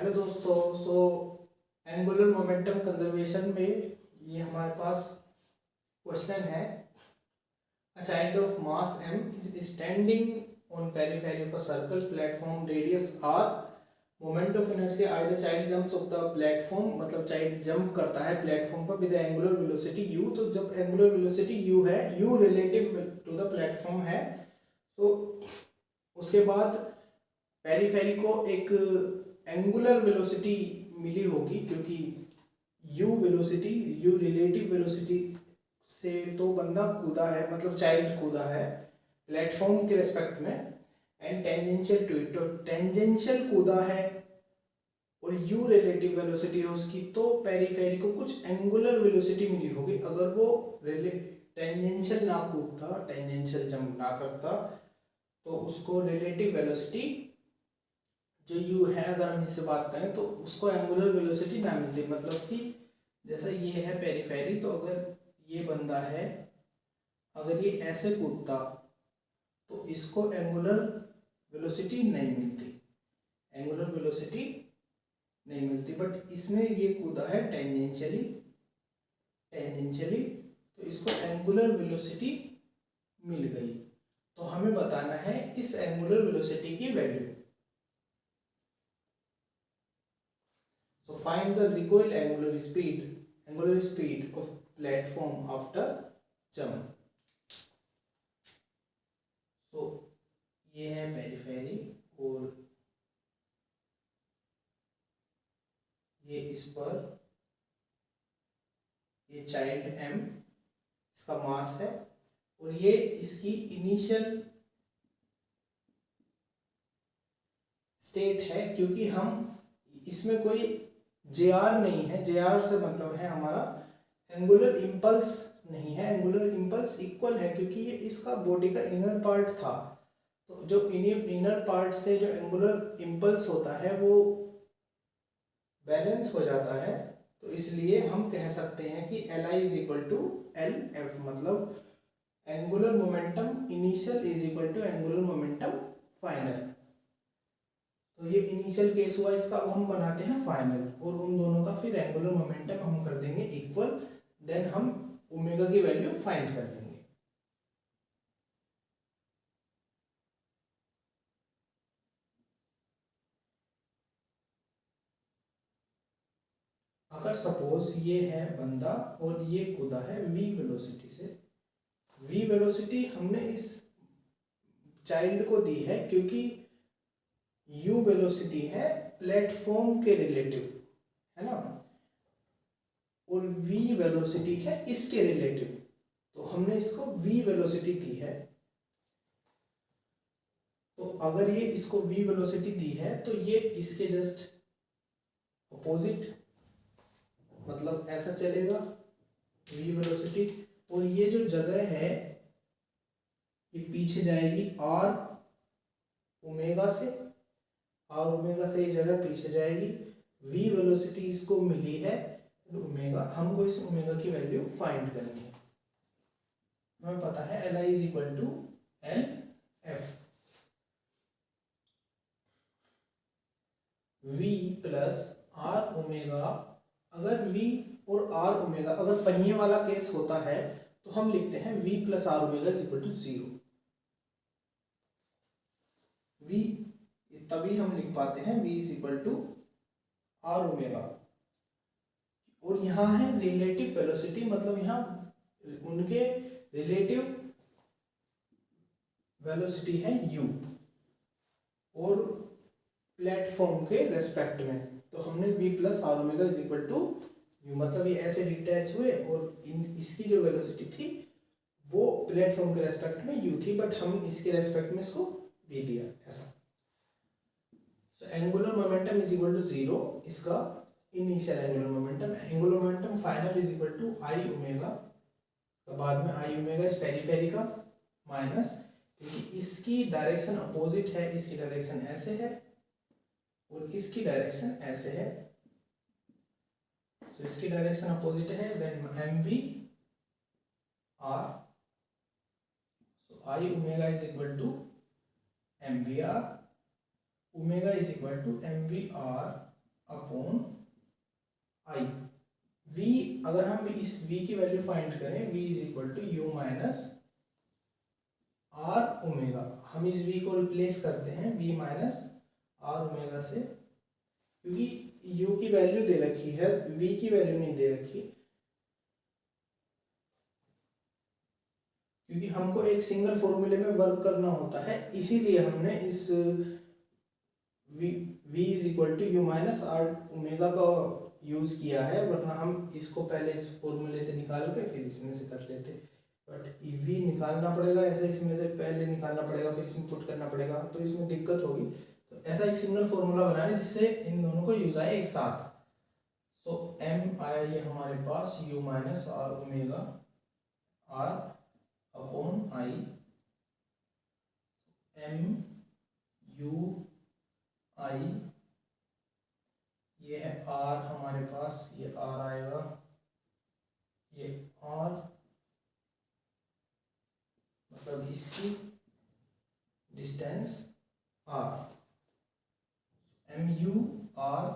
Hello दोस्तों। Angular momentum conservation में ये हमारे पास क्वेश्चन है। A child of mass m is standing on periphery of a circle platform radius r moment of inertia I the child jumps of the platform, मतलब child jump करता है platform पर with angular velocity u। तो जब angular velocity u है, u relative to the platform है, तो उसके बाद पेरिफेरी को एक एंगुलर वेलोसिटी मिली होगी, क्योंकि u velocity, u relative velocity से तो बंदा कूदा है, मतलब चाइल्ड कूदा है प्लेटफॉर्म के रेस्पेक्ट में, एंड टेंजेंशियल टू इट, तो टेंजेंशियल कूदा है और u रिलेटिव वेलोसिटी है उसकी, तो पेरिफेरी को कुछ एंगुलर वेलोसिटी मिली होगी। अगर वो टेंजेंशियल ना कूदता, टेंजेंशियल जंप ना करता, तो उसको रिलेटिव वेलोसिटी जो u है, अगर हम इससे बात करें तो उसको एंगुलर वेलोसिटी ना मिलती। मतलब कि जैसा ये है पेरिफेरी, तो अगर ये बंदा है, अगर ये ऐसे कूदता तो इसको एंगुलर वेलोसिटी नहीं मिलती, एंगुलर वेलोसिटी नहीं मिलती। बट इसने ये कूदा है टेंजेंशियली, टेंजेंशियली, तो इसको एंगुलर वेलोसिटी मिल गई। तो हमें बताना है इस एंगुलर वेलोसिटी की value. So find the recoil angular speed of platform after jump. So ये है पेरिफेरी और ये इस पर ये चाइल्ड m, इसका मास है, और ये इसकी इनिशियल स्टेट है, क्योंकि हम इसमें कोई JR नहीं है, JR से मतलब है हमारा एंगुलर इम्पल्स नहीं है, एंगुलर इम्पल्स इक्वल है, क्योंकि ये इसका बॉडी का इनर पार्ट था। तो जो इनर पार्ट से जो एंगुलर इम्पल्स होता है वो बैलेंस हो जाता है। तो इसलिए हम कह सकते हैं कि Li is equal to L F, मतलब angular momentum initial is equal to angular momentum final. तो ये इनिशियल केस हुआ, इसका अब हम बनाते हैं फाइनल, और उन दोनों का फिर एंगुलर मोमेंटम हम कर देंगे इक्वल, देन हम ओमेगा की वैल्यू फाइंड कर लेंगे। अगर सपोज ये है बंदा और ये कूदा है v वेलोसिटी से, v वेलोसिटी हमने इस चाइल्ड को दी है क्योंकि u वेलोसिटी है प्लेटफॉर्म के रिलेटिव, है ना, और v वेलोसिटी है इसके रिलेटिव, तो हमने इसको v वेलोसिटी दी है। तो अगर ये इसको v वेलोसिटी दी है तो ये इसके जस्ट अपोजिट, मतलब ऐसा चलेगा v वेलोसिटी, और ये जो जगह है ये पीछे जाएगी r ओमेगा से, r ओमेगा से ये जगह पीछे जाएगी, v वेलोसिटी इसको मिली है ओमेगा, हमको इस ओमेगा की वैल्यू फाइंड करनी है। हमें पता है Li is equal to L F, v plus R omega. अगर v और r ओमेगा, अगर पहिए वाला केस होता है तो हम लिखते हैं v plus R omega is equal to 0। v तभी हम लिख पाते हैं v is equal to R omega, और यहाँ है रिलेटिव वेलोसिटी, मतलब यहाँ उनके रिलेटिव वेलोसिटी है u, और प्लेटफॉर्म के रेस्पेक्ट में, तो हमने v plus R omega is equal to u, मतलब ये ऐसे डिटैच हुए और इसकी जो वेलोसिटी थी वो प्लेटफॉर्म के रेस्पेक्ट में u थी, बट हम इसके रेस्पेक्ट में इसको v दिया ऐसा। तो angular momentum is equal to 0, इसका initial angular momentum, angular momentum final is equal to I omega, तो बाद में आई ओमेगा इस पेरिफेरी का माइनस, क्योंकि इसकी डायरेक्शन अपोजिट है, इसकी डायरेक्शन ऐसे है और इसकी डायरेक्शन ऐसे है, तो इसकी डायरेक्शन अपोजिट है, then M V R, so I omega is equal to M V R, omega is equal to M V R upon I. v, अगर हम इस v की वैल्यू फाइंड करें, v is equal to U minus R omega. हम इस v को replace करते हैं v माइनस आर ओमेगा से, क्योंकि u की वैल्यू दे रखी है, v की वैल्यू नहीं दे रखी, क्योंकि हमको एक सिंगल फॉर्मूले में वर्क करना होता है, इसीलिए हमने इस v is equal to U minus R omega का यूज किया है, वरना हम इसको पहले इस फॉर्मूले से निकाल के फिर इसमें से कर लेते। बट v निकालना पड़ेगा, ऐसे इसमें से पहले निकालना पड़ेगा, फिर इसमें पुट करना पड़ेगा, तो इसमें दिक्कत होगी। तो ऐसा एक सिंगल फॉर्मूला बनाने जिससे इन दोनों को यूज आए एक साथ। तो m आया ये हमारे पास u minus R omega R upon I, m u I, ये है r हमारे पास, ये r आएगा, ये r मतलब इसकी distance r, mu r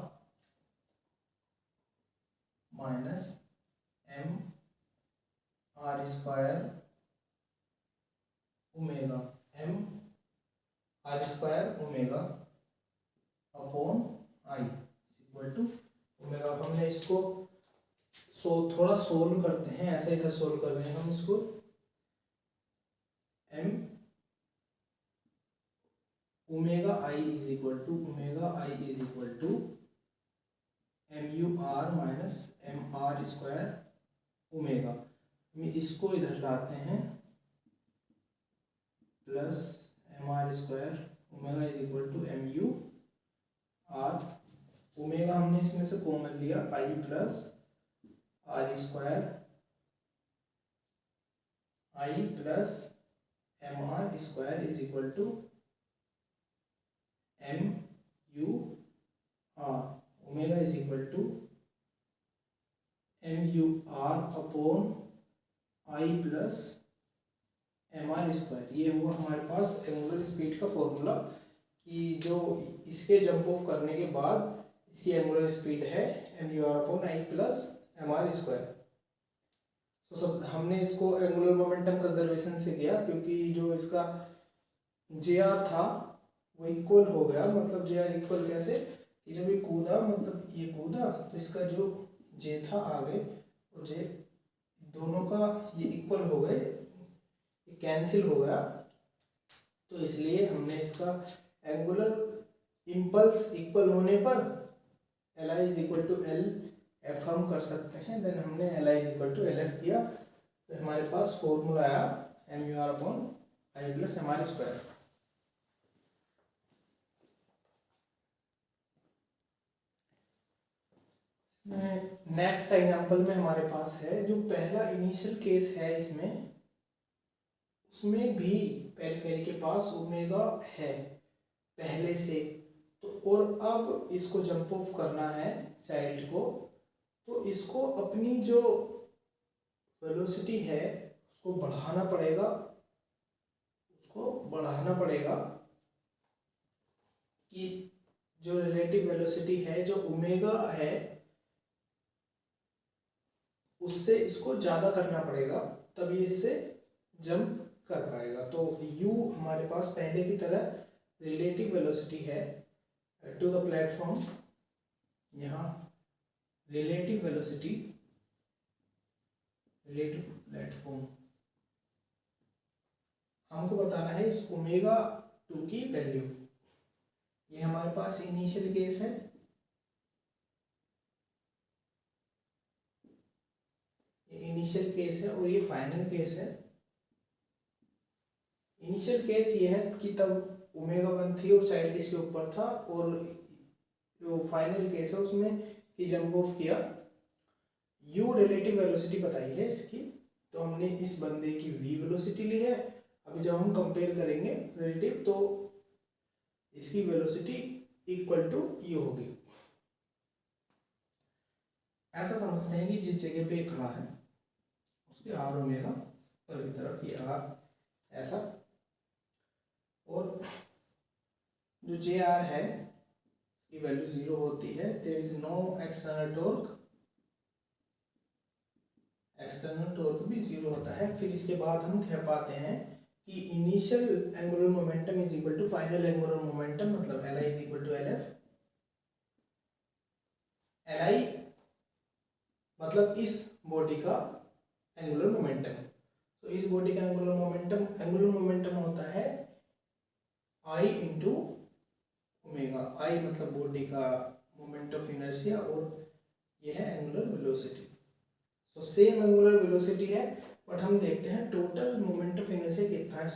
minus m r square omega, m r square omega upon I equal to omega. हमने इसको थोड़ा सोल्व करते हैं, ऐसे इधर सोल्व कर रहे हैं हम इसको। m omega I is equal to M U R minus M R square omega. हम इसको इधर लाते हैं, plus M R square omega is equal to M U R. Omega हमने इसमें से कॉमन लिया, I plus R square I plus M R square is equal to M U R. Omega is equal to M U R upon I plus M R square. ये हुआ हमारे पास angular speed का formula, कि जो इसके jump off करने के बाद इसकी एंगुलर स्पीड है M U R upon I plus M R square. तो सब हमने इसको एंगुलर मोमेंटम कंजर्वेशन से किया, क्योंकि जो इसका जे आर था वो इक्वल हो गया। मतलब जे आर इक्वल कैसे, कि जब ये कूदा, मतलब ये कूदा, तो इसका जो जे था आगे, वो जे दोनों का ये इक्वल हो गए, ये कैंसिल हो गया। तो इसलिए हमने इसका एंगुलर इम्पल्स इक्वल होने पर L I is equal to L F हम कर सकते हैं। देन हमने L I is equal to L F किया, तो हमारे पास फॉर्मूला आया M U R upon I plus M R square. Next example में हमारे पास है जो पहला इनिशियल केस है, इसमें उसमें भी पेरिफेरी के पास ओमेगा है पहले से, तो और अब इसको जंप ऑफ करना है चाइल्ड को, तो इसको अपनी जो वेलोसिटी है उसको बढ़ाना पड़ेगा, कि जो रिलेटिव वेलोसिटी है जो ओमेगा है उससे इसको ज़्यादा करना पड़ेगा, तभी इससे जंप कर पाएगा। तो u हमारे पास पहले की तरह रिलेटिव वेलोसिटी है टू द प्लेटफॉर्म, यहाँ रिलेटिव प्लेटफॉर्म हमको बताना है इस ओमेगा 2 की वैल्यू। ये हमारे पास इनिशियल केस है, इनिशियल केस है और ये फाइनल केस है। इनिशियल केस ये है कि तब ओमेगा 1 थी और चाइल्ड इसके ऊपर था, और जो फाइनल केस है उसमें कि जंप ऑफ किया। यू रिलेटिव वेलोसिटी बताई है इसकी, तो हमने इस बंदे की वी वेलोसिटी ली है। अभी जब हम कंपेयर करेंगे रिलेटिव, तो इसकी वेलोसिटी इक्वल टू यू होगी। ऐसा समझते हैं कि जिस जगह पे खड़ा है उसके आर ओमेगा पर की तरफ, ये आर ऐसा, और जो जे आर है की वैल्यू 0 होती है, there is no external torque, external torque भी 0 होता है। फिर इसके बाद हम कह पाते हैं कि initial angular momentum is equal to final angular momentum, मतलब L I is equal to L F. L I मतलब इस बॉडी का एंगुलर मोमेंटम, तो इस बॉडी का एंगुलर मोमेंटम होता है आई इंटू ओमेगा। आई मतलब बॉडी का मोमेंट ऑफ इनर्शिया और ये है एंगुलर वेलोसिटी। तो सेम एंगुलर वेलोसिटी है, बट हम देखते हैं टोटल मोमेंट ऑफ इनर्शिया कितना है।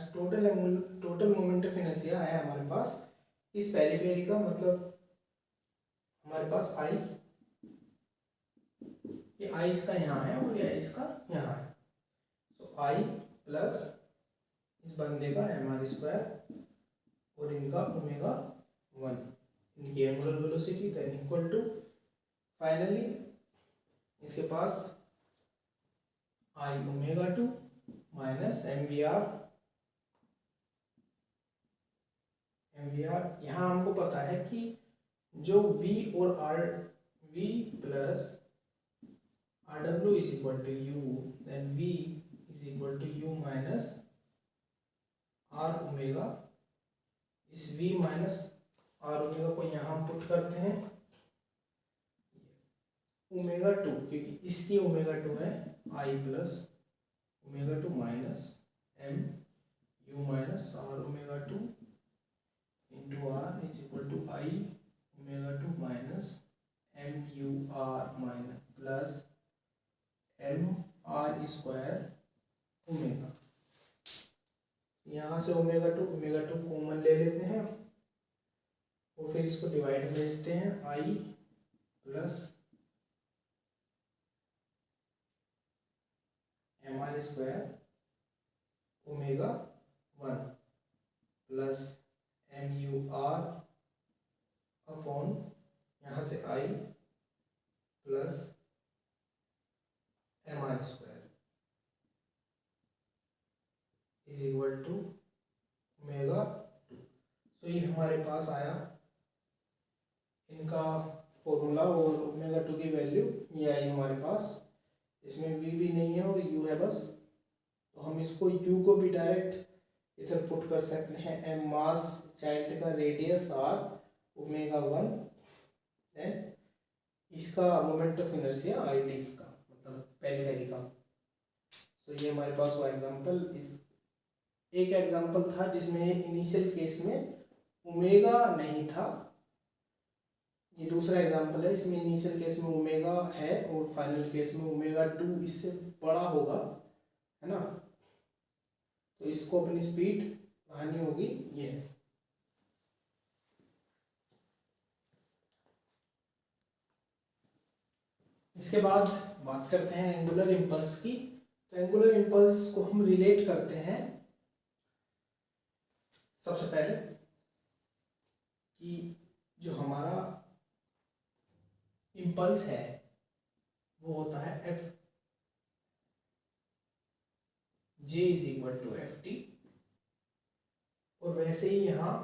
टोटल मोमेंट ऑफ इनर्शिया है हमारे पास इस पेरिफेरी का, मतलब हमारे पास आई, ये आई इसका यहाँ है और ये इसका यहाँ है। तो आई प्लस इस बंदे का एम आर स्क्वायर और इनका ओमेगा 1, इनकी angular velocity, then equal to finally इसके पास I omega 2 minus M V R. यहाँ हमको पता है कि जो V और R, V plus R W is equal to U, then V is equal to U minus R omega. इस V माइनस आर ओमेगा को यहाँ हम पुट करते हैं ओमेगा 2, क्योंकि इसकी ओमेगा 2 है I plus omega 2 minus M U minus R omega 2 into R is equal to I omega 2 minus M U R minus plus M R square omega. यहाँ से ओमेगा 2 कॉमन ले लेते हैं और फिर इसको डिवाइड में भेजते हैं, I plus M R square omega 1 plus M U R upon यहाँ से I plus M R square is equal to omega 2। तो ये हमारे पास आया इनका फॉर्मूला और ओमेगा 2 की वैल्यू ये आई हमारे पास। इसमें v भी नहीं है और u है बस, तो हम इसको u को भी डायरेक्ट इधर पुट कर सकते हैं, m मास चाइल्ड का रेडियस r ओमेगा 1, देन इसका moment of inertia i t इसका मतलब पेरिफेरी का। तो ये हमारे पास वो एग्जांपल, इस एक एग्जांपल था जिसमें इनिशियल केस में ओमेगा नहीं था, ये दूसरा एग्जांपल है, इसमें इनिशियल केस में ओमेगा है और फाइनल केस में ओमेगा 2 इससे बड़ा होगा, है ना। तो इसको अपनी स्पीड बढ़ानी होगी, ये है। इसके बाद बात करते हैं एंगुलर इम्पल्स की। तो एंगुलर इम्पल्स को हम रिलेट करते हैं सबसे पहले कि जो हमारा इम्पल्स है वो होता है F J is equal to F T, और वैसे ही यहाँ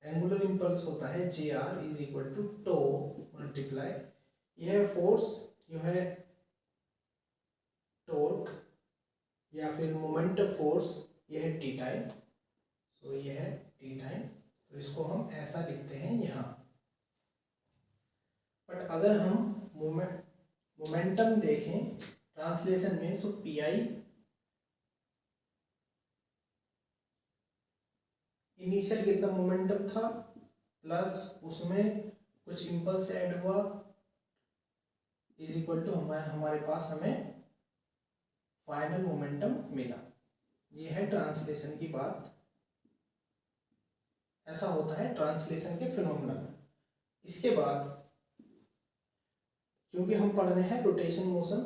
एंगुलर इम्पल्स होता है J R is equal to tau multiply, यह फोर्स जो है टॉर्क या फिर मोमेंट ऑफ फोर्स, यह है टी टाइम। तो यह है टी टाइम, तो इसको हम ऐसा लिखते हैं यहाँ। बट अगर हम मोमेंटम देखें ट्रांसलेशन में, सो पी आई इनिशियल कितना मोमेंटम था प्लस उसमें कुछ इम्पल्स ऐड हुआ इज इक्वल टू हमारे पास हमें फाइनल मोमेंटम मिला। ये है ट्रांसलेशन की बात, ऐसा होता है ट्रांसलेशन के फिनोमेना में। इसके बाद क्योंकि हम पढ़ रहे हैं रोटेशन मोशन,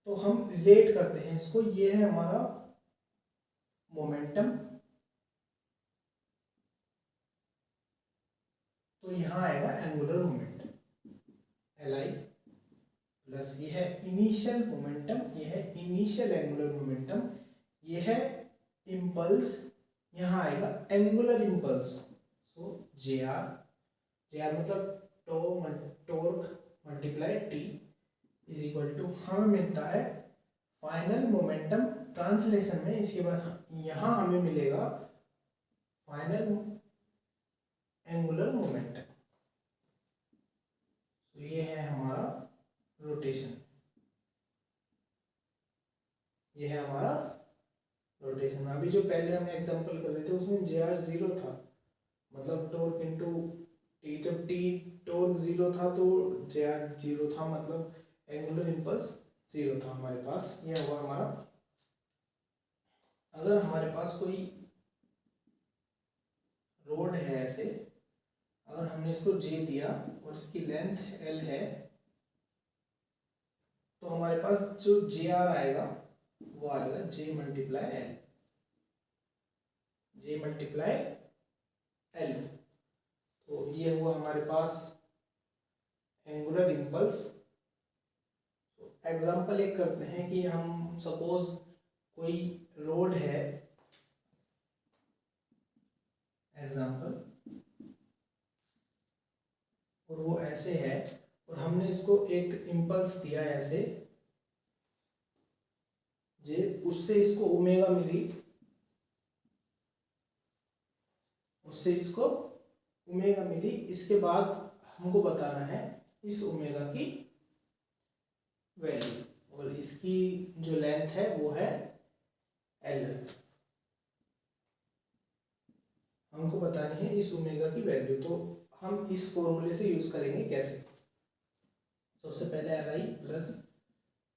तो हम रिलेट करते हैं इसको, ये है हमारा मोमेंटम, तो यहाँ आएगा angular momentum L I plus ये है इनिशियल मोमेंटम, ये है इनिशियल एंगुलर मोमेंटम, ये है इम्पल्स, यहाँ आएगा angular impulse, so J R मतलब torque multiply T is equal to हमें मिलता है फाइनल मोमेंटम। ट्रांसलेशन में इसके बाद यहाँ हमें मिलेगा फाइनल एंगुलर मोमेंटम। तो ये है हमारा रोटेशन, ये है हमारा रोटेशन। अभी जो पहले हम एग्जांपल कर रहे थे उसमें JR 0 था, मतलब टॉर्क इनटू टी। जब टी टॉर्क 0 था तो JR 0 था, मतलब एंगुलर इम्पल्स 0 था हमारे पास। ये हुआ हमारा। अगर हमारे पास कोई रोड है ऐसे, अगर हमने इसको J दिया और इसकी लेंथ L है, तो हमारे पास जो JR आएगा वो आएगा J multiply L, J multiply L। तो ये हुआ हमारे पास एंगुलर इम्पल्स। एग्जाम्पल एक करते हैं कि हम सपोज कोई रोड है, एग्जाम्पल, और वो ऐसे है और हमने इसको एक इम्पल्स दिया ऐसे जे, उससे इसको ओमेगा मिली, उससे इसको ओमेगा मिली। इसके बाद हमको बताना है इस ओमेगा की वैल्यू, और इसकी जो लेंथ है वो है L। हमको बतानी है इस ओमेगा की वैल्यू। तो हम इस फॉर्मूले से यूज करेंगे। कैसे? सबसे पहले Li plus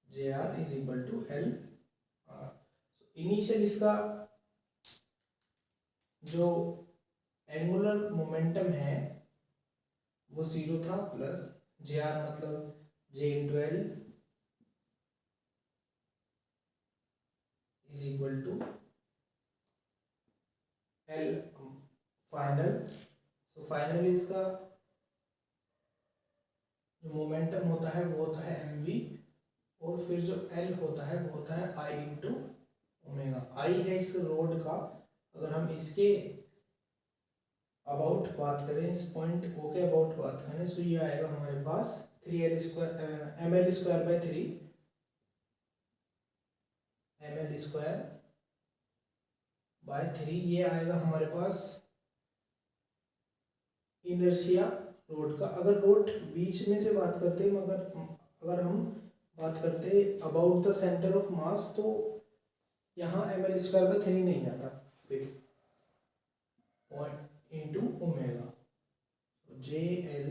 JR is equal to L। Initial इसका जो एंगुलर मोमेंटम है वो 0 था, प्लस JR मतलब J into L is equal to L final. तो फाइनल इसका जो मोमेंटम होता है वो होता है mv, और फिर जो L होता है वो होता है I इंटू ओमेगा। I है इस रोड का। अगर हम इसके अबाउट बात करें, इस पॉइंट O के अबाउट बात करें, तो ये आएगा हमारे पास 3L square ml square by 3, ml square by 3। ये आएगा हमारे पास इनर्शिया रोड का। अगर रोड बीच में से बात करते हैं, अगर हम बात करते हैं about the centre of mass, तो यहाँ ml स्क्वायर बाय 3 नहीं आता, फिर point into omega. JL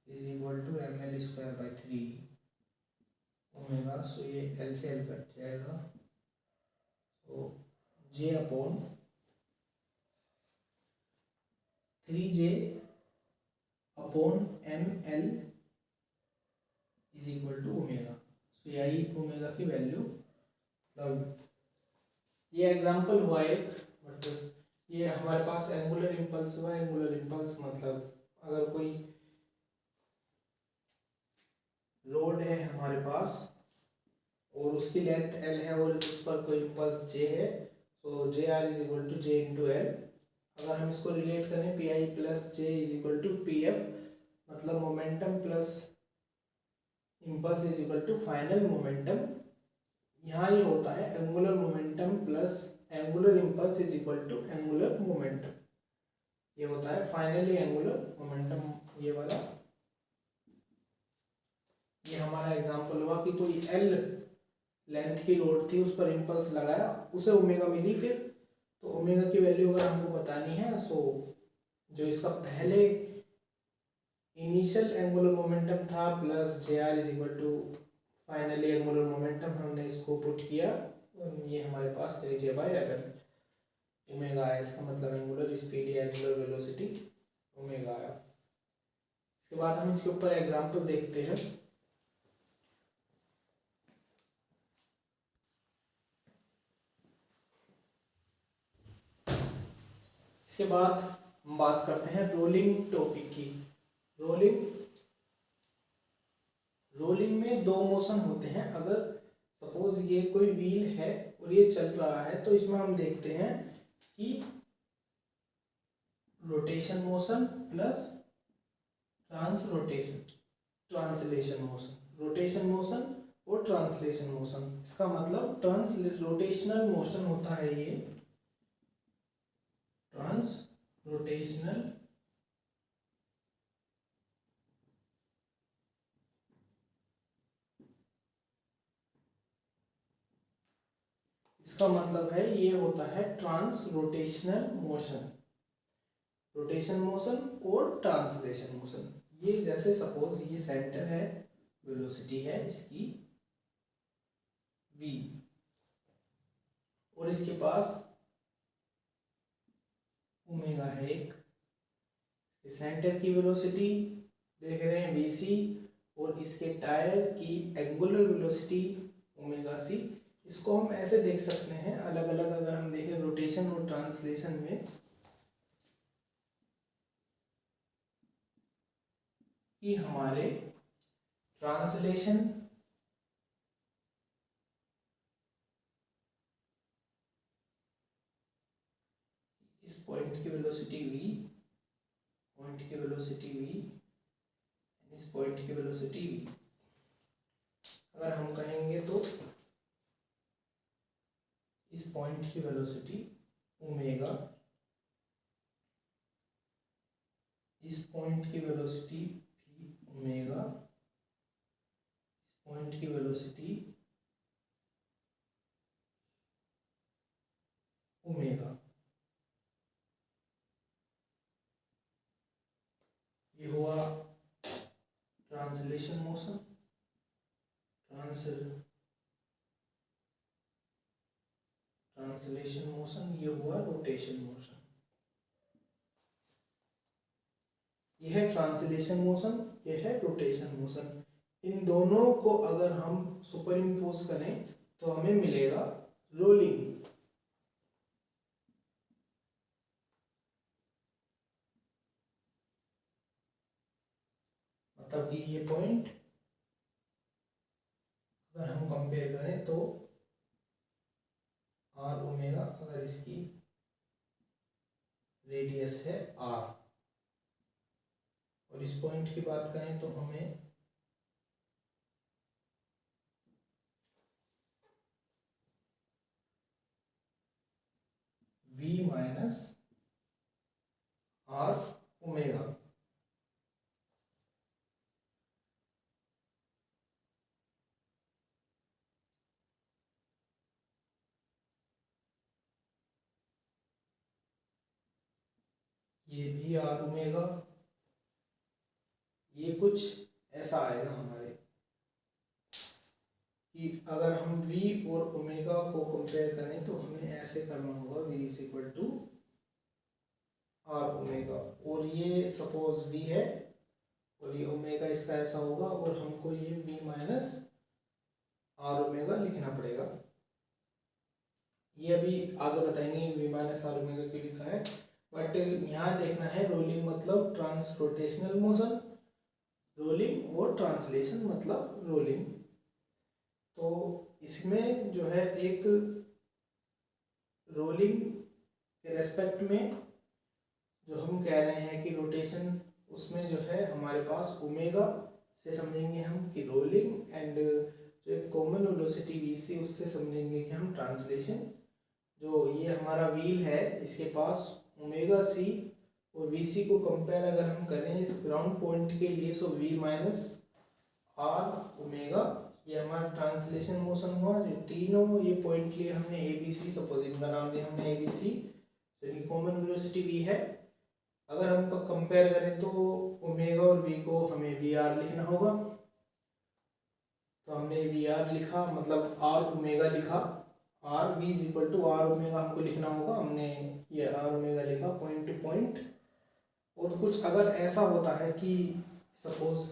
is equal to ml square by 3 omega. So ये L से L कट जाएगा, तो J upon 3J upon ml is equal to omega. So यही ओमेगा की वैल्यू। मतलब ये एग्जांपल हुआ एक, बट ये हमारे पास एंगुलर इम्पल्स हुआ। एंगुलर इम्पल्स मतलब अगर कोई रोड है हमारे पास और उसकी लेंथ L है और उस पर कोई इम्पल्स J है, तो JR is equal to J into L। अगर हम इसको रिलेट करें PI plus J is equal to PF, मतलब momentum plus impulse is equal to final momentum. यहाँ ये होता है angular momentum plus angular impulse is equal to angular momentum. ये होता है फाइनली एंगुलर मोमेंटम, ये वाला। ये हमारा एग्जांपल हुआ कि कोई L लेंथ की रोड थी, उस पर इम्पल्स लगाया, उसे ओमेगा मिली। फिर तो ओमेगा की वैल्यू अगर हमको बतानी है, सो जो इसका पहले इनिशियल एंगुलर मोमेंटम था plus JR is equal to finally angular momentum, हमने इसको पुट किया, ये हमारे पास 3J बाय L ओमेगा आया। इसका मतलब एंगुलर स्पीड या एंगुलर वेलोसिटी ओमेगा आया। इसके बाद हम इसके ऊपर एग्जांपल देखते हैं। इसके बाद हम बात करते हैं रोलिंग टॉपिक की। रोलिंग में दो मोशन होते हैं। अगर सपोज ये कोई व्हील है और ये चल रहा है, तो इसमें हम देखते हैं कि rotation motion plus translation motion, rotation motion और ट्रांसलेशन मोशन। इसका मतलब रोटेशनल मोशन होता है ये, रोटेशनल इसका मतलब है ये होता है रोटेशनल मोशन, रोटेशन मोशन और ट्रांसलेशन मोशन। ये जैसे सपोज ये सेंटर है, वेलोसिटी है इसकी v, और इसके पास ओमेगा है एक, सेंटर की वेलोसिटी देख रहे हैं vc, और इसके टायर की एंगुलर वेलोसिटी ओमेगा c। इसको हम ऐसे देख सकते हैं अलग अलग, अगर हम देखें रोटेशन और ट्रांसलेशन में, कि हमारे ट्रांसलेशन इस पॉइंट की वेलोसिटी v, पॉइंट की वेलोसिटी v, इस पॉइंट की वेलोसिटी v, अगर हम कहेंगे तो इस पॉइंट की वेलोसिटी ओमेगा, इस पॉइंट की वेलोसिटी v ओमेगा, इस पॉइंट की वेलोसिटी ओमेगा। ये हुआ ट्रांसलेशन मोशन, ट्रांसलेशन मोशन, ये हुआ रोटेशन मोशन। यह है ट्रांसलेशन मोशन, यह है रोटेशन मोशन। इन दोनों को अगर हम सुपर इम्पोज करें तो हमें मिलेगा रोलिंग। मतलब कि ये पॉइंट अगर हम कंपेयर करें तो आर ओमेगा, अगर इसकी रेडियस है आर, और इस पॉइंट की बात करें तो हमें v माइनस आर ओमेगा, ये भी आर ओमेगा, ये कुछ ऐसा आएगा हमारे कि अगर हम v और ओमेगा को कंपेयर करें तो हमें ऐसे करना होगा, v is equal to R omega, और ये सपोज v है और ये ओमेगा इसका ऐसा होगा, और हमको ये v माइनस आर ओमेगा लिखना पड़ेगा। ये अभी आगे बताएंगे v माइनस आर ओमेगा क्यों लिखा है, बट यहाँ देखना है रोलिंग मतलब ट्रांस रोटेशनल मोशन, रोलिंग और ट्रांसलेशन मतलब रोलिंग। तो इसमें जो है एक रोलिंग के रेस्पेक्ट में जो हम कह रहे हैं कि रोटेशन, उसमें जो है हमारे पास ओमेगा से समझेंगे हम कि रोलिंग, एंड जो एक कॉमन वेलोसिटी वीसी उससे समझेंगे कि हम ट्रांसलेशन। जो ये हमारा व्हील है इसके पास ओमेगा सी और वीसी को कंपेयर अगर हम करें इस ग्राउंड पॉइंट के लिए, so V minus R omega, ये हमारा ट्रांसलेशन मोशन हुआ। जो तीनों ये पॉइंट लिए हमने ए बी सी, सपोज इनका नाम दिया हमने ए बी सी, तो इनकी कॉमन वेलोसिटी वी है। अगर हम कंपेयर करें तो ओमेगा और वी को हमें वी आर लिखना होगा, तो हमने वी आर लिखा, मतलब आर ओमेगा लिखा, R V is equal to R omega हमको लिखना होगा, हमने ये आर ओमेगा लिखा पॉइंट टू पॉइंट। और कुछ अगर ऐसा होता है कि सपोज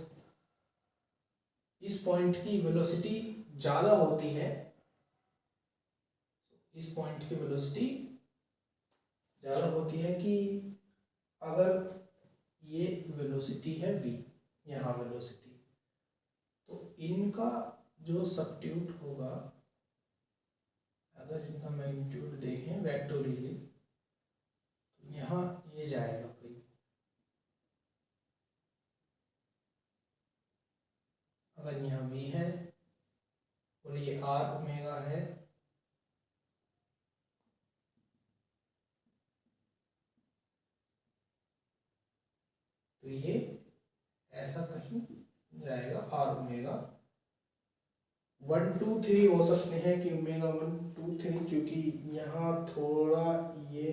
इस पॉइंट की वेलोसिटी ज़्यादा होती है, इस पॉइंट की वेलोसिटी ज़्यादा होती है, कि अगर ये वेलोसिटी है v, यहाँ वेलोसिटी, तो इनका जो सब्स्टिट्यूट होगा, अगर इनका मैग्नीट्यूड देखें वेक्टोरियली, तो यहाँ ये जाएगा कोई, अगर यहाँ v है और ये r ओमेगा है, तो ये ऐसा कहीं जाएगा r ओमेगा 1 2 3 हो सकते हैं कि ओमेगा 1 2 3, क्योंकि यहाँ थोड़ा ये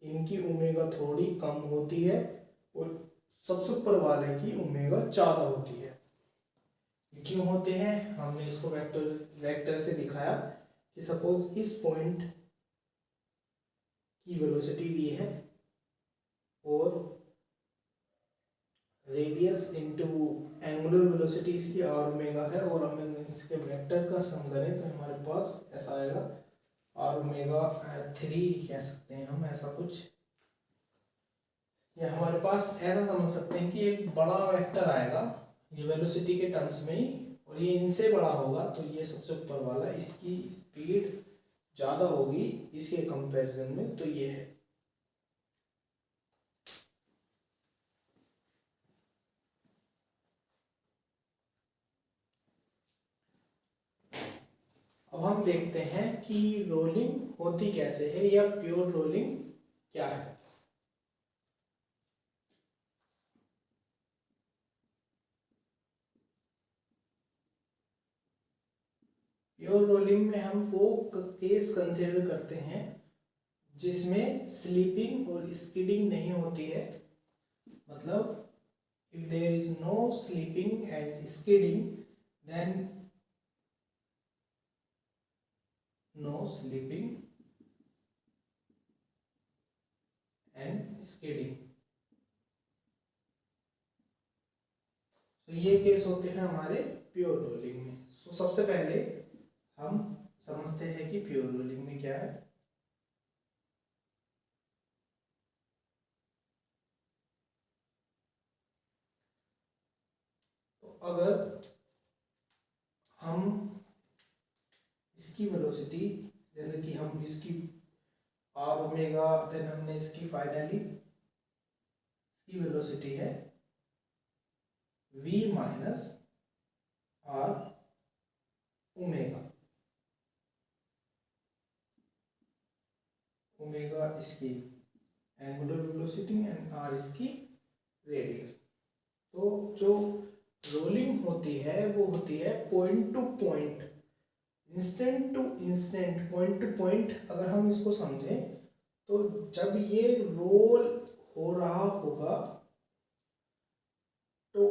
इनकी ओमेगा थोड़ी कम होती है और सबसे ऊपर वाले की ओमेगा ज़्यादा होती है। क्यों होते हैं, हमने इसको वेक्टर से दिखाया कि सपोज इस पॉइंट की वेलोसिटी v है और रेडियस इनटू एंगुलर वेलोसिटी इसकी r ओमेगा है, और हम इसके वेक्टर का सम करें तो हमारे पास ऐसा आएगा r ओमेगा 3 कह सकते हैं हम, ऐसा कुछ। या हमारे पास ऐसा समझ सकते हैं कि एक बड़ा वेक्टर आएगा ये वेलोसिटी के टर्म्स में ही, और ये इनसे बड़ा होगा, तो ये सबसे ऊपर वाला इसकी स्पीड ज़्यादा होगी इसके कंपैरिजन में, तो ये है। अब हम देखते हैं कि रोलिंग होती कैसे है या प्योर रोलिंग क्या है। प्योर रोलिंग में हम वो केस कंसिडर करते हैं जिसमें स्लीपिंग और स्किडिंग नहीं होती है। मतलब if there is no sleeping and skidding, then no sleeping and skidding, तो ये केस होते हैं हमारे प्योर रोलिंग में। सो सबसे पहले हम समझते हैं कि प्योर रोलिंग में क्या है। तो अगर हम इसकी वेलोसिटी, जैसे कि हम इसकी r ओमेगा, देन हमने इसकी फाइनली इसकी वेलोसिटी है v minus r omega, omega इसकी एंगुलर वेलोसिटी एंड r इसकी रेडियस। तो जो रोलिंग होती है वो होती है point to point, instant to instant, point to point. अगर हम इसको समझें तो जब ये रोल हो रहा होगा तो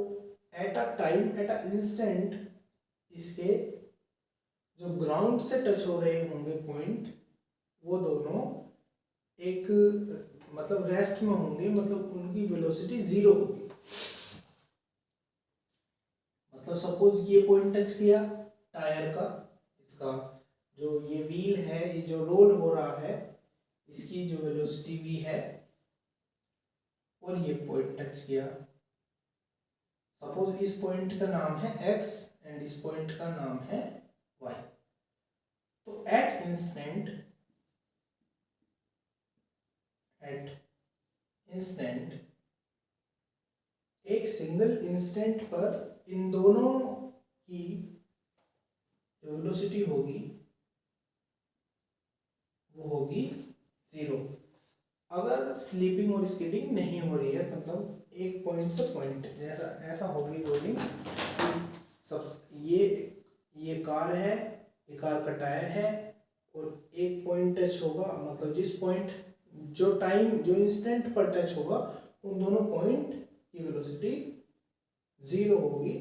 at a time, at a instant, इसके जो ग्राउंड से टच हो रहे होंगे पॉइंट, वो दोनों एक मतलब रेस्ट में होंगे, मतलब उनकी वेलोसिटी जीरो होगी। मतलब सपोज ये पॉइंट टच किया टायर का, इसका जो ये व्हील है, ये जो रोल हो रहा है, इसकी जो वेलोसिटी v है, और ये पॉइंट टच किया। सपोज इस पॉइंट का नाम है x एंड इस पॉइंट का नाम है y। तो एट इंस्टेंट एक सिंगल इंस्टेंट पर इन दोनों की जो वेलोसिटी होगी वो होगी जीरो। अगर स्लीपिंग और स्किडिंग नहीं हो रही है, मतलब एक पॉइंट से पॉइंट जैसा ऐसा होगी रोलिंग, सब ये कार है, ये कार का टायर है, और एक पॉइंट टच होगा, मतलब जिस पॉइंट जो टाइम जो इंस्टेंट पर टच होगा उन दोनों पॉइंट की वेलोसिटी जीरो होगी।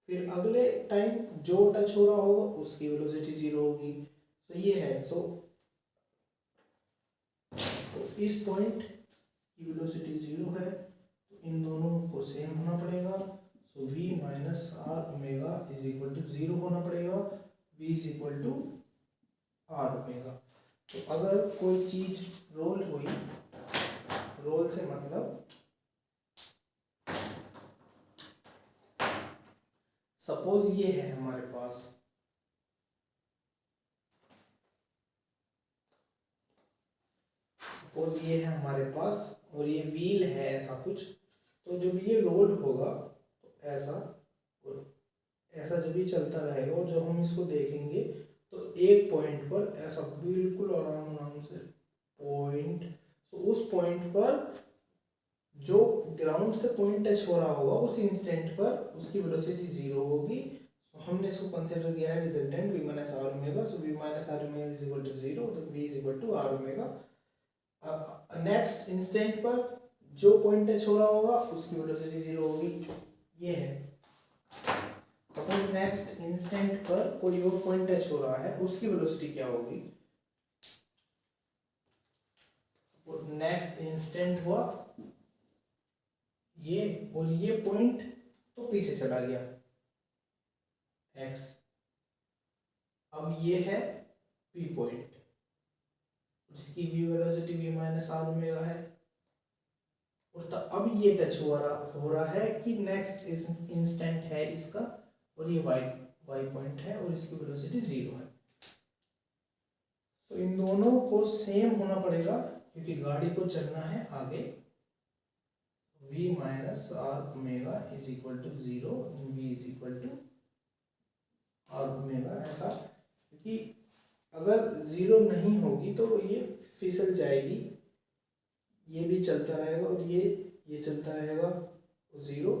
फिर अगले टाइम जो टच हो रहा होगा उसकी वेलोसिटी जीरो होगी। तो ये है। तो इस पॉइंट की वेलोसिटी जीरो है, तो इन दोनों को सेम होना पड़ेगा। So v minus r omega is equal to zero होना पड़ेगा, v is equal to r omega. तो अगर कोई चीज रोल हुई, रोल से मतलब सपोज ये है हमारे पास, सपोज ये है हमारे पास और ये व्हील है ऐसा कुछ, तो जब ये रोल होगा तो ऐसा, और ऐसा जब ये चलता रहेगा और जब हम इसको देखेंगे तो एक पॉइंट पर ऐसा बिल्कुल आराम से पॉइंट, तो उस पॉइंट पर जो ग्राउंड से पॉइंट टच हो रहा होगा उस इंस्टेंट पर उसकी वेलोसिटी जीरो होगी। तो हमने इसको कंसीडर किया है resultant v minus R omega. So v minus R omega is equal to zero, तो v is equal to R omega. Next instant पर जो पॉइंट टच हो रहा होगा उसकी वेलोसिटी जीरो होगी, ये है। सपोज नेक्स्ट इंस्टेंट पर कोई और पॉइंट टच हो रहा है, उसकी वेलोसिटी क्या होगी। नेक्स्ट इंस्टेंट हुआ ये, और ये पॉइंट तो पीछे चला गया x। अब ये है p पॉइंट, इसकी v velocity v minus R omega है। और अब ये टच हो रहा है कि नेक्स्ट इंस्टेंट है इसका, और ये y पॉइंट है और इसकी वेलोसिटी जीरो है। तो इन दोनों को सेम होना पड़ेगा क्योंकि गाड़ी को चलना है आगे। v minus R omega is equal to zero, v is equal to R omega, ऐसा। क्योंकि अगर जीरो नहीं होगी तो ये फिसल जाएगी, ये भी चलता रहेगा और ये चलता रहेगा जीरो।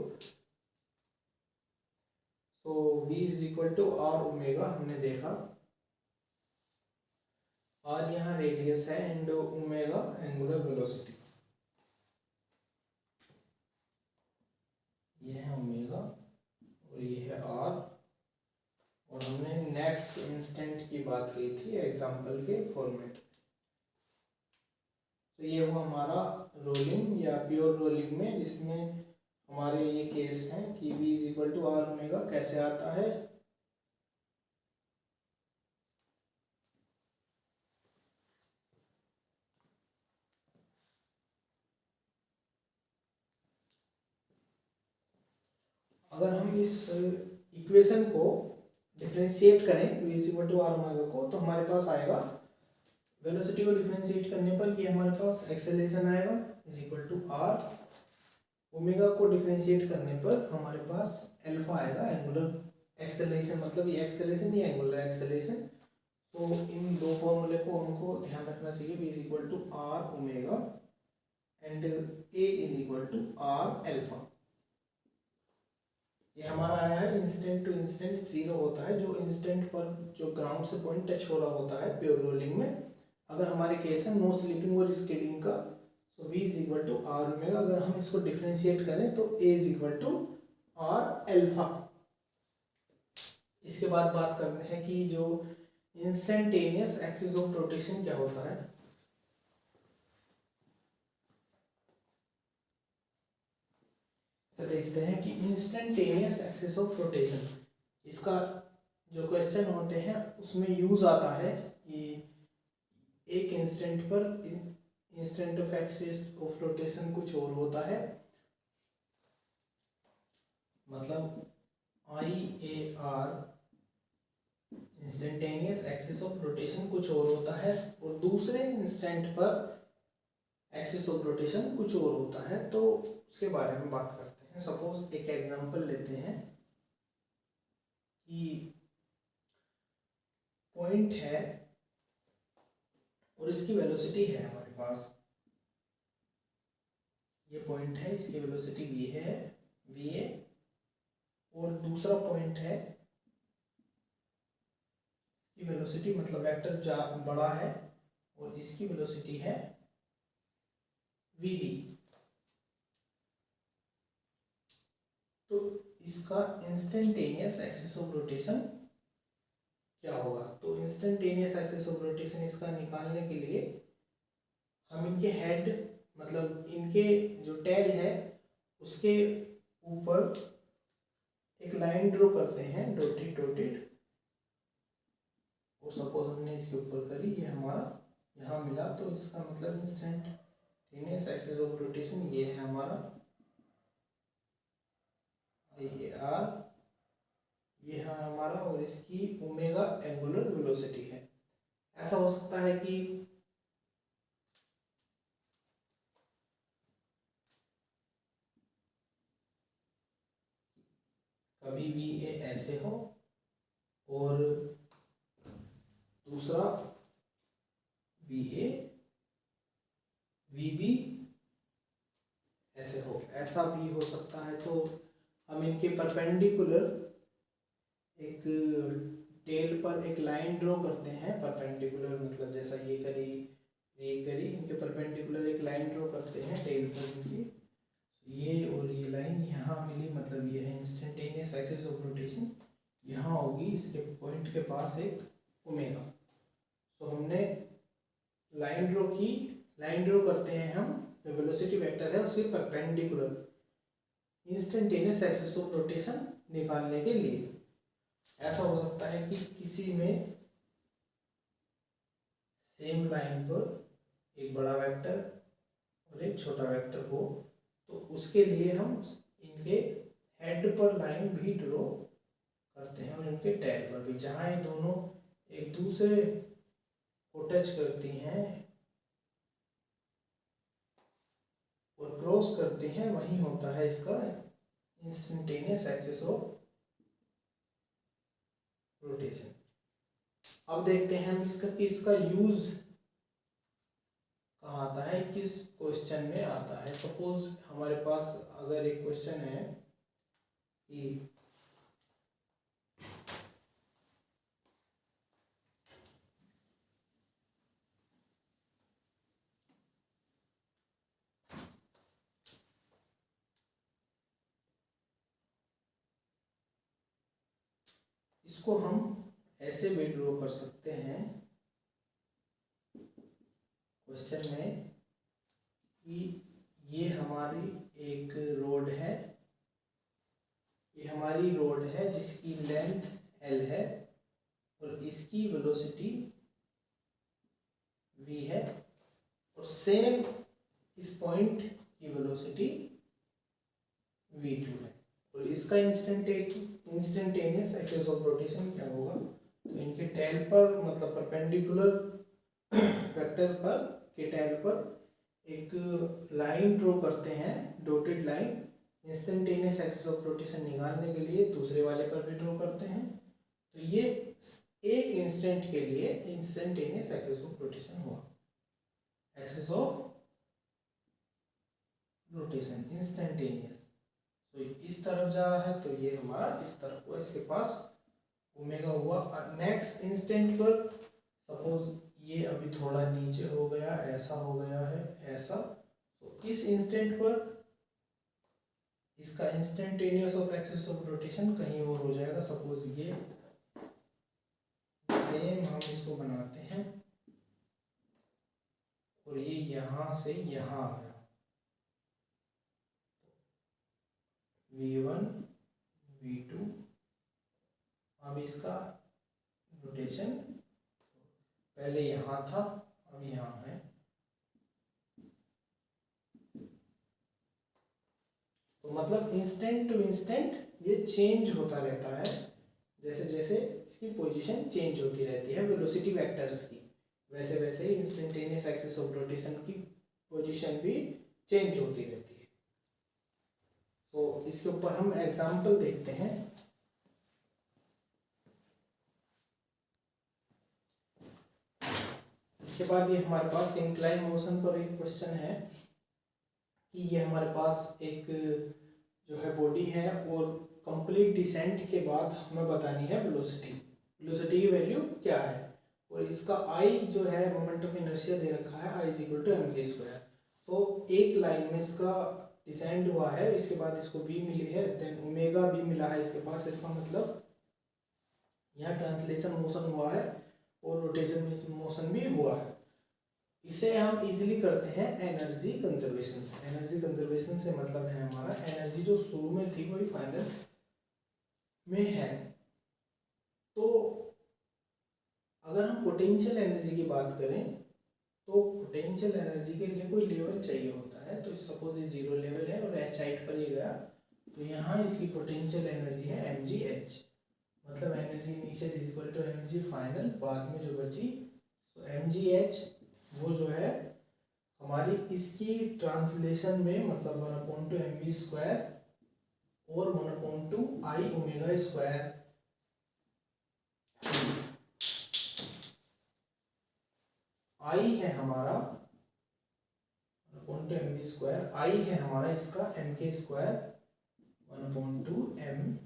तो v is equal to R omega हमने देखा, और यहाँ रेडियस है एंड ओमेगा एंगुलर वेलोसिटी, ये है ओमेगा और ये है आर। और हमने नेक्स्ट इंस्टेंट की बात की थी एग्जांपल के फॉर्मेट। तो ये हुआ हमारा रोलिंग या प्योर रोलिंग में, जिसमें हमारे ये केस हैं कि v is equal to R omega कैसे आता है। अगर हम इस इक्वेशन को डिफरेंशिएट करें v is equal to R omega को, तो हमारे पास आएगा वेलोसिटी को डिफरेंशिएट करने पर ये हमारे पास एक्सेलरेशन आएगा is equal to R. Omega को डिफरेंशिएट करने पर हमारे पास अल्फा आएगा एंगुलर एक्सेलरेशन, मतलब ये एक्सेलरेशन ये एंगुलर एक्सेलरेशन। तो इन दो फॉर्मूले को हमको ध्यान रखना चाहिए, v is equal to R omega and a is equal to R alpha. ये हमारा आया है इंस्टेंट टू इंस्टेंट जीरो होता है, जो इंस्टेंट पर जो ग्राउंड से पॉइंट टच हो रहा होता है प्योर रोलिंग में। अगर हमारे केस है नो स्लिपिंग और स्किडिंग का, तो v is equal to R omega. अगर हम इसको डिफरेंशिएट करें तो a is equal to R alpha. इसके बाद बात करते हैं कि जो इंस्टेंटेनियस एक्सिस ऑफ रोटेशन क्या होता है। तो देखते हैं कि इंस्टेंटेनियस एक्सिस ऑफ रोटेशन, इसका जो क्वेश्चन होते हैं उसमें यूज आता है कि एक इंस्टेंट पर instant of axis of rotation कुछ और होता है, मतलब IAR instantaneous axis of rotation कुछ और होता है, और दूसरे इंस्टेंट पर एक्सिस ऑफ रोटेशन कुछ और होता है। तो उसके बारे में बात करते हैं। सपोज एक एग्जांपल लेते हैं कि पॉइंट है और इसकी वेलोसिटी है हमारे पास, ये पॉइंट है, इसकी वेलोसिटी v है va, और दूसरा पॉइंट है, इसकी वेलोसिटी मतलब वेक्टर बड़ा है और इसकी वेलोसिटी है vb। तो इसका इंस्टेंटेनियस एक्सिस ऑफ रोटेशन क्या होगा। तो इंस्टेंटेनियस एक्सिस ऑफ रोटेशन इसका निकालने के लिए हम इनके हेड, मतलब इनके जो टेल है उसके ऊपर एक लाइन ड्रॉ करते हैं डॉटेड। और सपोज हमने इसके ऊपर करी, ये हमारा यहाँ मिला, तो इसका मतलब इंस्टेंटेनियस एक्सिस ऑफ रोटेशन ये है हमारा IAR, ये है हमारा, और इसकी ओमेगा एंगुलर वेलोसिटी है। ऐसा हो सकता है कि कभी वी ए ऐसे हो और दूसरा वी ए वी बी ऐसे हो, ऐसा भी हो सकता है। तो हम इनके परपेंडिकुलर एक टेल पर एक लाइन ड्रॉ करते हैं। परपेंडिकुलर मतलब जैसा ये करी इनके परपेंडिकुलर एक लाइन ड्रॉ करते हैं टेल पर इनकी, ये और ये लाइन यहाँ मिली, मतलब ये है इंस्टेंटेनियस एक्सिस ऑफ रोटेशन। यहाँ होगी इसके पॉइंट के पास एक ओमेगा। तो हमने लाइन ड्रॉ की, लाइन ड्रॉ करते हैं हम, जो वेलोसिटी वेक्टर है उसके perpendicular instantaneous axis of rotation निकालने के लिए। ऐसा हो सकता है कि किसी में सेम लाइन पर एक बड़ा वेक्टर और एक छोटा वेक्टर हो, तो उसके लिए हम इनके हेड पर लाइन भी ड्रॉ करते हैं और इनके टेल पर भी। जहाँ ये दोनों एक दूसरे को टच करती हैं और क्रॉस करते हैं, वही होता है इसका इंस्टेंटेनियस एक्सिस ऑफ रोटेशन। अब देखते हैं हम इसका यूज कहाँ आता है, किस क्वेश्चन में आता है। सपोज हमारे पास अगर एक क्वेश्चन है कि इसको हम ऐसे भी ड्रॉ कर सकते हैं क्वेश्चन में कि ये हमारी एक रोड है, ये हमारी रोड है जिसकी लेंथ L है और इसकी वेलोसिटी v है, और सेम इस पॉइंट की वेलोसिटी v2 है, और इसका इंस्टेंटेनियस एक्सिस ऑफ रोटेशन क्या होगा। तो इनके टेल पर मतलब परपेंडिकुलर वेक्टर पर के टेल पर एक लाइन ड्रॉ करते हैं, dotted line, instantaneous axis of rotation निकालने के लिए। दूसरे वाले पर भी ड्रॉ करते हैं। तो ये एक इंस्टेंट के लिए इंस्टेंटेनियस एक्सिस ऑफ रोटेशन हुआ, एक्सिस ऑफ रोटेशन इंस्टेंटेनियस। तो इस तरफ जा रहा है तो ये हमारा इस तरफ हुआ, इसके पास ओमेगा हुआ। नेक्स्ट इंस्टेंट पर सपोज ये अभी थोड़ा नीचे हो गया, ऐसा हो गया है ऐसा, तो इस इंस्टेंट पर इसका instantaneous of axis of rotation कहीं और हो जाएगा। सपोज ये सेम हम इसको बनाते हैं और ये यहाँ से यहाँ आ गया, v1 v2। अब इसका रोटेशन पहले यहाँ था, अब यहाँ है। तो मतलब इंस्टेंट टू इंस्टेंट ये चेंज होता रहता है, जैसे जैसे इसकी पोजीशन चेंज होती रहती है वेलोसिटी वेक्टर्स की, वैसे वैसे ही इंस्टेंटेनियस एक्सिस ऑफ रोटेशन की पोजीशन भी चेंज होती रहती है। तो इसके ऊपर हम एग्जांपल देखते हैं। इसके बाद ये हमारे पास इंक्लाइन मोशन पर एक क्वेश्चन है कि ये हमारे पास एक जो है बॉडी है और कंप्लीट डिसेंट के बाद हमें बतानी है वेलोसिटी की वैल्यू क्या है, और इसका आई जो है मोमेंट ऑफ इनर्शिया दे रखा है, आई इज इक्वल टू mv²। तो एक लाइन में इसका डिसेंड हुआ है, इसके बाद इसको v मिली है, देन ओमेगा भी मिला है इसके पास। इसका मतलब यहाँ ट्रांसलेशन मोशन हुआ है और रोटेशन मोशन भी हुआ है। इसे हम इजीली करते हैं एनर्जी कंजर्वेशन से। एनर्जी कंजर्वेशन से मतलब है हमारा एनर्जी जो शुरू में थी वही फाइनल में है। तो अगर हम पोटेंशियल एनर्जी की बात करें तो पोटेंशियल एनर्जी के लिए कोई लेवल चाहिए होता है। तो सपोज ये 0 लेवल है और h हाइट पर ये गया, तो यहाँ इसकी पोटेंशियल एनर्जी है mgh, मतलब energy initial is equal to energy final, बाद में जो बची तो mgh वो जो है हमारी इसकी ट्रांसलेशन में मतलब 1/2 mv² और 1/2 आई ओमेगा स्क्वायर। आई है हमारा 1/2 एम के स्क्वायर, आई है हमारा इसका M K square 1/2 M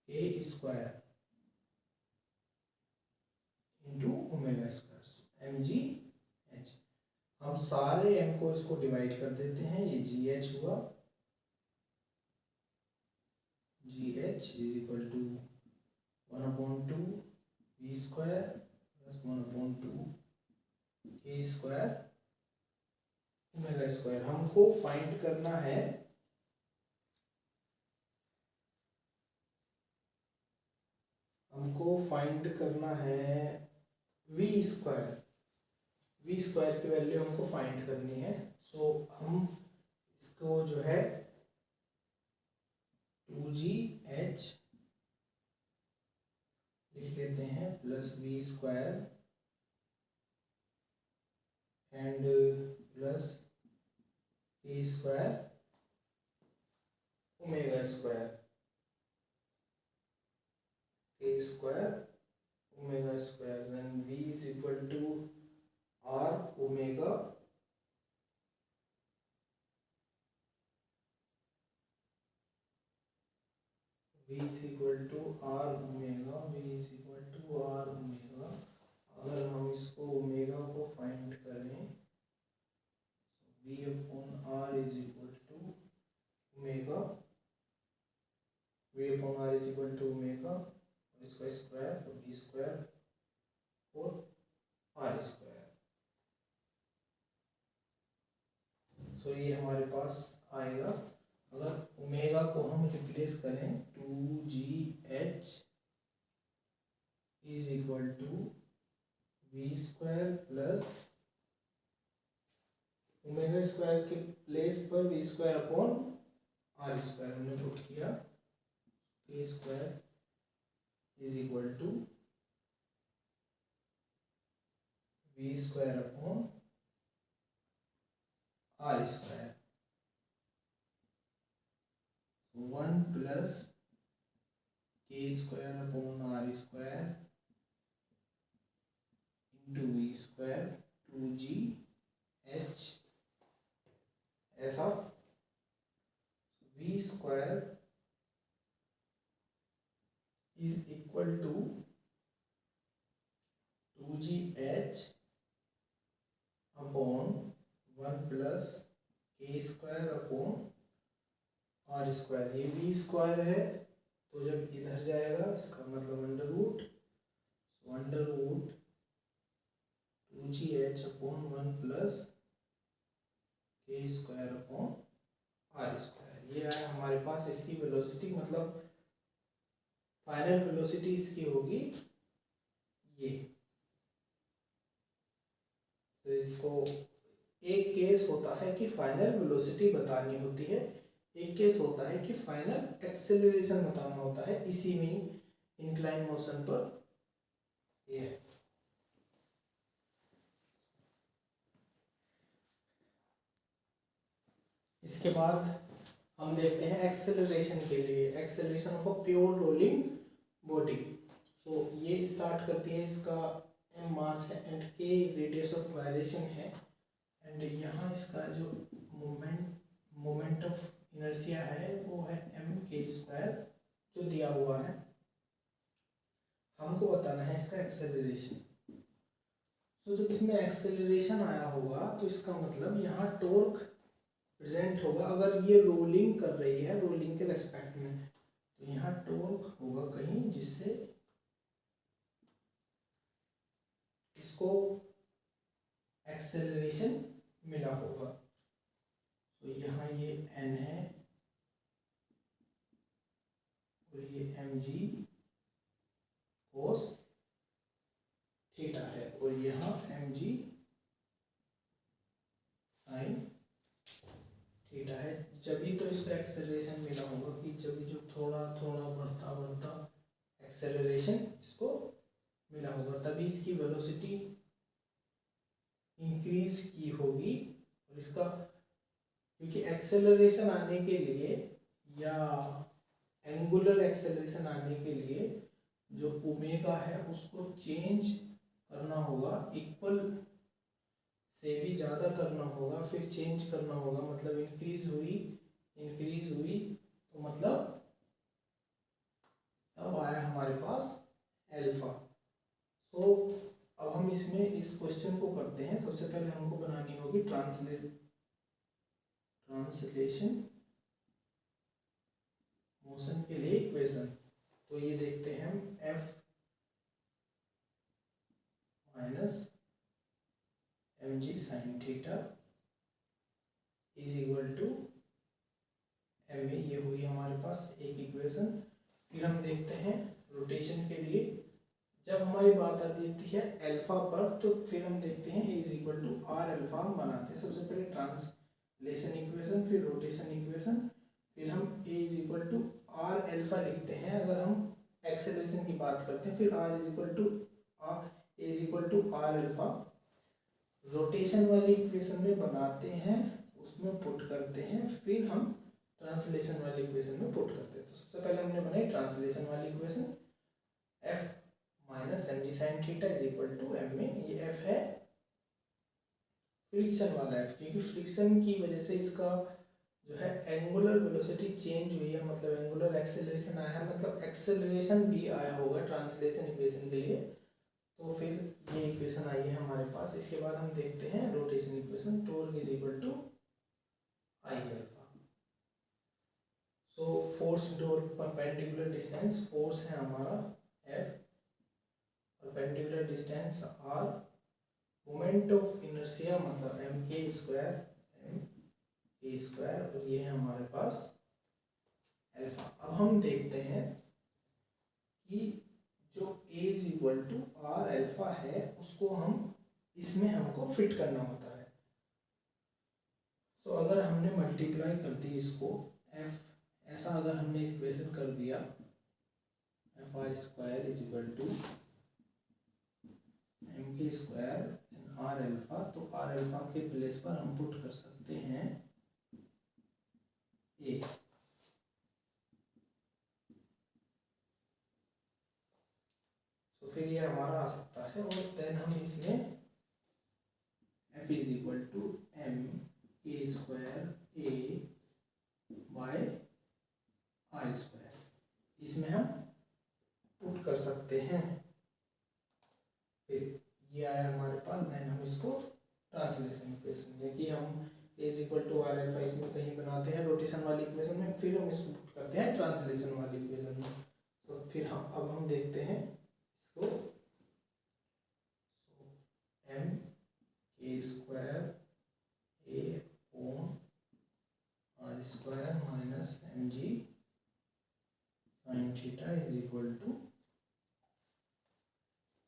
K square into omega square M G H. हम सारे एम को इसको डिवाइड कर देते हैं, ये जी एच हुआ, G H is equal to 1/2 V square plus 1/2 K square omega square. हमको फाइंड करना है वी स्क्वायर। वी स्क्वायर की वैल्यू हमको फाइंड करनी है। सो हम इसको जो है 2gh लिख लेते हैं plus V square and plus K square omega square, K square omega square, then v is equal to r omega v is equal to r omega, v is equal to r omega. अगर हम इसको omega को find करें v upon r is equal to omega, v upon r is equal to omega और इसका square तो v स्क्वायर और r स्क्वायर। सो ये हमारे पास आएगा। अगर ओमेगा को हम रिप्लेस करें 2gh is equal to V square plus omega square के प्लेस पर V square upon R square हमने पुट किया, K square is equal to V square upon R square. 1 plus K square upon R square into V square 2gh ऐसा V square is equal to 2gh upon 1 plus K square upon R square. ये V square है तो जब इधर जाएगा इसका मतलब under root 2gh upon 1 plus K square upon R square. ये है हमारे पास इसकी वेलोसिटी, मतलब फाइनल वेलोसिटी इसकी होगी ये। तो इसको एक केस होता है कि फाइनल वेलोसिटी बतानी होती है, एक केस होता है कि फाइनल एक्सेलरेशन बताना होता है। इसी में इंक्लाइन मोशन पर ये है। इसके बाद हम देखते हैं एक्सेलरेशन के लिए, acceleration of a pure rolling body. तो ये स्टार्ट करती है, इसका m मास है एंड k रेडियस ऑफ वायरेशन है एंड यहाँ इसका जो मोमेंट ऑफ इनर्शिया है वो है m के स्क्वायर जो दिया हुआ है। हमको बताना है इसका एक्सेलरेशन। तो जब इसमें एक्सेलरेशन आया होगा तो इसका मतलब यहाँ टॉर्क प्रेजेंट होगा। अगर ये रोलिंग कर रही है, रोलिंग के रेस्पेक्ट में, तो यहाँ टॉर्क होगा कहीं जिससे इसको एक्सेलरेशन मिला होगा। तो यहाँ ये n है और ये mg cos थीटा है और यहाँ mg sin थीटा है। जब भी तो इसका एक्सेलरेशन मिला होगा कि जब जो थोड़ा थोड़ा बढ़ता बढ़ता एक्सेलरेशन इसको मिला होगा, तभी इसकी वेलोसिटी इंक्रीज की होगी। और इसका क्योंकि एक्सेलरेशन आने के लिए या एंगुलर एक्सेलरेशन आने के लिए जो ओमेगा है उसको चेंज करना होगा, इक्वल से भी ज़्यादा करना होगा, फिर चेंज करना होगा, मतलब इंक्रीज हुई तो मतलब तब आया हमारे पास अल्फा। तो अब हम इसमें इस क्वेश्चन को करते हैं। सबसे पहले हमको बनानी होगी ट्रांसलेशन मोशन के लिए इक्वेशन। तो ये देखते हैं हम, F minus M G sine theta is equal to M A, ये हुई हमारे पास एक इक्वेशन। फिर हम देखते हैं रोटेशन के लिए, जब हमारी बात आती है अल्फा पर, तो फिर हम देखते हैं A is equal to R alpha हम बनाते हैं। सबसे पहले ट्रांसलेशन इक्वेशन, फिर रोटेशन इक्वेशन, फिर हम A is equal to R alpha लिखते हैं अगर हम एक्सेलरेशन की बात करते हैं। फिर R is equal to A is equal to R alpha rotation वाली इक्वेशन में बनाते हैं, उसमें पुट करते हैं, फिर हम ट्रांसलेशन वाली इक्वेशन में पुट करते हैं। तो सबसे पहले हमने बनाई ट्रांसलेशन वाली equation, F minus M G sine theta is equal to M में, ये एफ है फ्रिक्शन वाला एफ, क्योंकि फ्रिक्शन की वजह से इसका जो है एंगुलर वेलोसिटी चेंज हुई है, मतलब एंगुलर एक्सेलरेशन आया है, मतलब एक्सेलरेशन भी आया होगा ट्रांसलेशन इक्वेशन के लिए। तो फिर ये इक्वेशन आई है हमारे पास। इसके बाद हम देखते हैं rotation equation, torque is equal to I alpha. So force डोर परपेंडिकुलर डिस्टेंस, फोर्स है हमारा F, perpendicular distance R, moment of inertia मतलब एम के स्क्वायर, और ये है हमारे पास अल्फा। अब हम देखते हैं कि जो A is equal to R alpha है उसको हम इसमें हमको फिट करना होता है। तो अगर हमने मल्टीप्लाई कर दी इसको, एफ ऐसा अगर हमने इक्वेशन कर दिया, F R square is equal to M K square R alpha, तो आर अल्फा के प्लेस पर हम पुट कर सकते हैं ए। तो फिर ये हमारा आ सकता है, और देन हम इसमें F is equal to M K square A by R square, इसमें हम पुट कर सकते हैं। फिर ये आया हमारे पास, देन हम इसको ट्रांसलेशन इक्वेशन, देखिए हम A is equal to R alpha इसमें कहीं बनाते हैं रोटेशन वाली इक्वेशन में, फिर हम इसको पुट करते हैं ट्रांसलेशन वाली इक्वेशन में। तो फिर हम देखते हैं इसको, एम के स्क्वायर ए ओम R square minus M G sine theta is equal to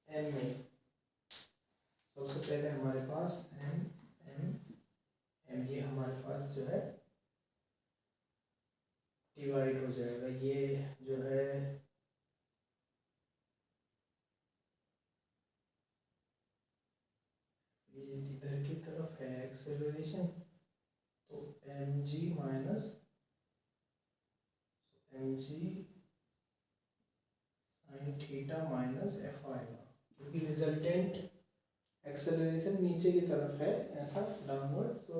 M A. सबसे पहले हमारे पास एम एम एम, ये हमारे पास जो है डिवाइड हो जाएगा, ये जो है ये इधर की तरफ है एक्सेलरेशन, तो M G minus M G sine theta minus F आएगा, क्योंकि रिजल्टेंट एक्सेलरेशन नीचे की तरफ है ऐसा डाउनवर्ड। तो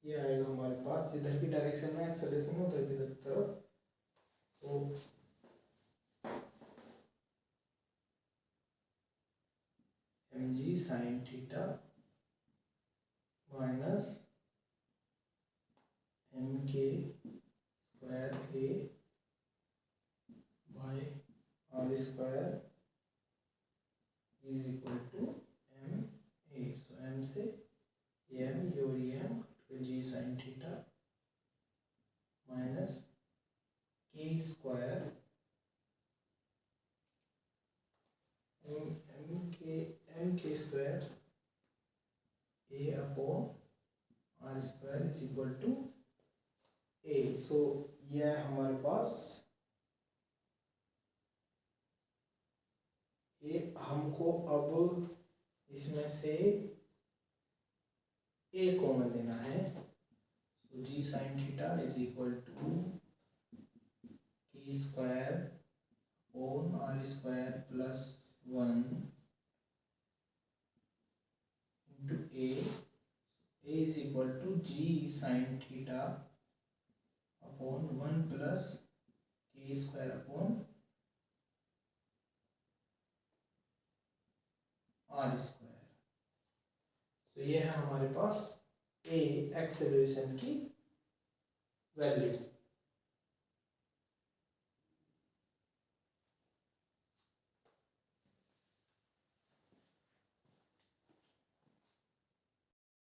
ये आएगा हमारे पास, जिधर की डायरेक्शन में एक्सेलरेशन है उधर की तरफ। तो M G sine theta minus M K square A by R square is equal to M A. So M से एम, ये और ये हम G sine theta minus K square M K square A upon R square is equal to A. So यह हमारे पास ये, हमको अब इसमें से ए कॉमन लेना है। तो G sine theta is equal to e square on r square plus 1 into a is equal to g sin theta upon 1 plus k square upon r square। तो ये है हमारे पास ए एक्सेलरेशन की वैल्यू।